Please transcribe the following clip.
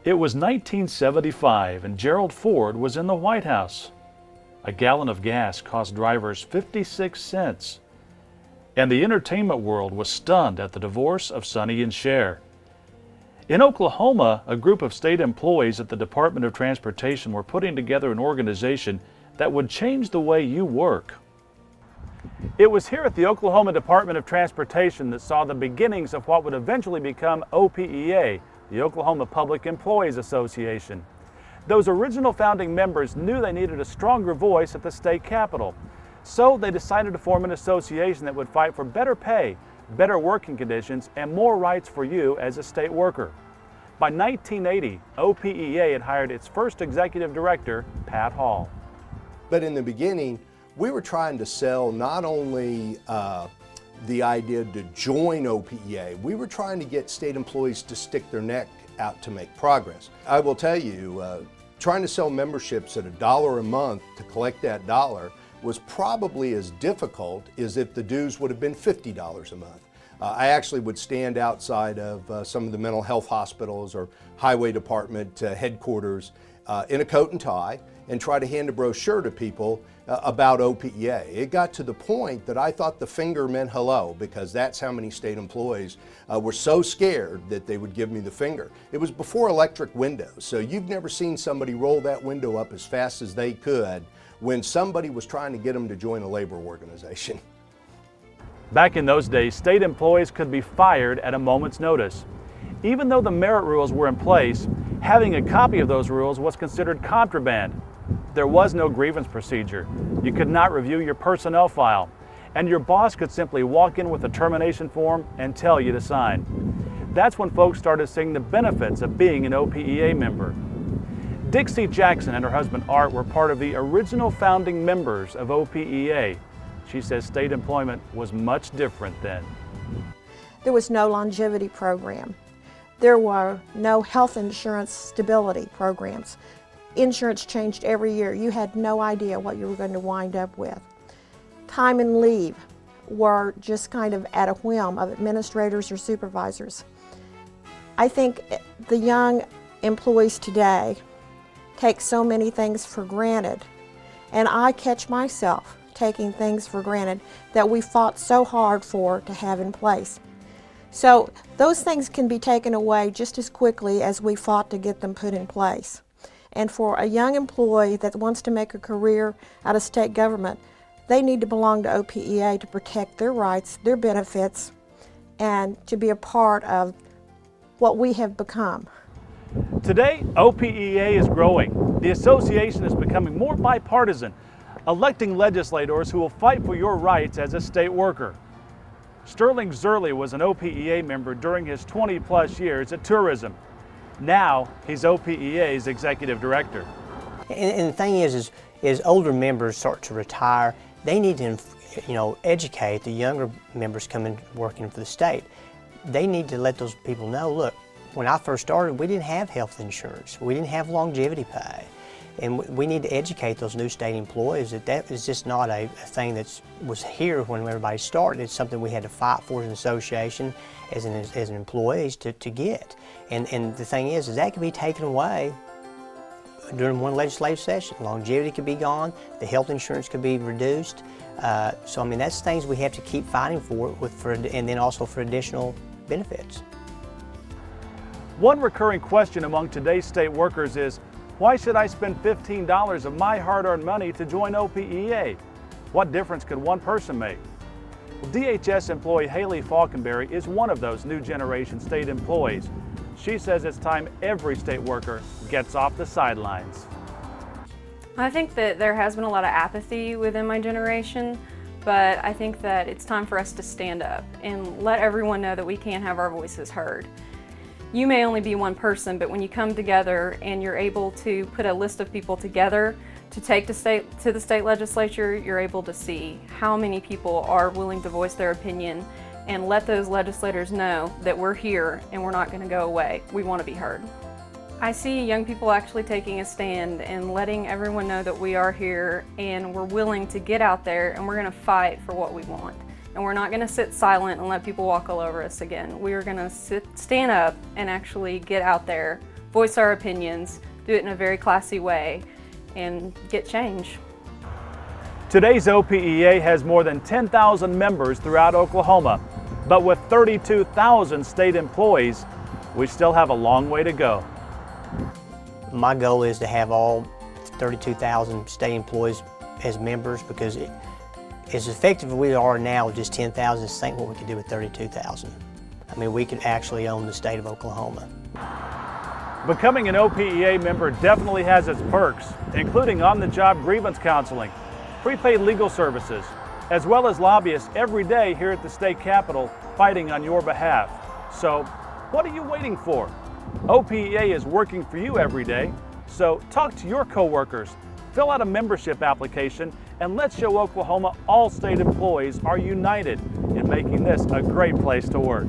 It was 1975 and Gerald Ford was in the White House. A gallon of gas cost drivers 56 cents. And the entertainment world was stunned at the divorce of Sonny and Cher. In Oklahoma, a group of state employees at the Department of Transportation were putting together an organization that would change the way you work. It was here at the Oklahoma Department of Transportation that saw the beginnings of what would eventually become OPEA, the Oklahoma Public Employees Association. Those original founding members knew they needed a stronger voice at the state capitol. So they decided to form an association that would fight for better pay, better working conditions, and more rights for you as a state worker. By 1980, OPEA had hired its first executive director, Pat Hall. But in the beginning, we were trying to sell not only the idea to join OPEA, we were trying to get state employees to stick their neck out to make progress. I will tell you, trying to sell memberships at $1 a month to collect that dollar was probably as difficult as if the dues would have been $50 a month. I actually would stand outside of some of the mental health hospitals or highway department headquarters in a coat and tie and try to hand a brochure to people about OPEA. It got to the point that I thought the finger meant hello, because that's how many state employees were so scared that they would give me the finger. It was before electric windows, so you've never seen somebody roll that window up as fast as they could when somebody was trying to get them to join a labor organization. Back in those days, state employees could be fired at a moment's notice. Even though the merit rules were in place, having a copy of those rules was considered contraband. There was no grievance procedure. You could not review your personnel file, and your boss could simply walk in with a termination form and tell you to sign. That's when folks started seeing the benefits of being an OPEA member. Dixie Jackson and her husband Art were part of the original founding members of OPEA. She says state employment was much different then. There was no longevity program. There were no health insurance stability programs. Insurance changed every year. You had no idea what you were going to wind up with. Time and leave were just kind of at a whim of administrators or supervisors. I think the young employees today take so many things for granted, and I catch myself taking things for granted that we fought so hard for to have in place. So those things can be taken away just as quickly as we fought to get them put in place. And for a young employee that wants to make a career out of state government, they need to belong to OPEA to protect their rights, their benefits, and to be a part of what we have become. Today, OPEA is growing. The association is becoming more bipartisan, electing legislators who will fight for your rights as a state worker. Sterling Zerley was an OPEA member during his 20-plus years at tourism. Now, he's OPEA's executive director. And the thing is older members start to retire, they need to, educate the younger members coming working for the state. They need to let those people know, look, when I first started, we didn't have health insurance, we didn't have longevity pay. And we need to educate those new state employees that is just not a thing that was here when everybody started. It's something we had to fight for as an association, as an employees to get. And the thing is that can be taken away during one legislative session. Longevity could be gone, the health insurance could be reduced. So I mean, that's things we have to keep fighting for, and then also for additional benefits. One recurring question among today's state workers is, why should I spend $15 of my hard-earned money to join OPEA? What difference could one person make? Well, DHS employee Haley Falkenberry is one of those new generation state employees. She says it's time every state worker gets off the sidelines. I think that there has been a lot of apathy within my generation, but I think that it's time for us to stand up and let everyone know that we can have our voices heard. You may only be one person, but when you come together and you're able to put a list of people together to take to the state legislature, you're able to see how many people are willing to voice their opinion and let those legislators know that we're here and we're not going to go away. We want to be heard. I see young people actually taking a stand and letting everyone know that we are here and we're willing to get out there and we're going to fight for what we want. And we're not going to sit silent and let people walk all over us again. We are going to stand up and actually get out there voice our opinions, do it in a very classy way, and get change. Today's OPEA has more than 10,000 members throughout Oklahoma, but with 32,000 state employees, we still have a long way to go. My goal is to have all 32,000 state employees as members, because as effective as we are now with just 10,000, just think what we could do with 32,000. I mean, we could actually own the state of Oklahoma. Becoming an OPEA member definitely has its perks, including on-the-job grievance counseling, prepaid legal services, as well as lobbyists every day here at the state capitol fighting on your behalf. So, what are you waiting for? OPEA is working for you every day, so talk to your coworkers, fill out a membership application, and let's show Oklahoma all state employees are united in making this a great place to work.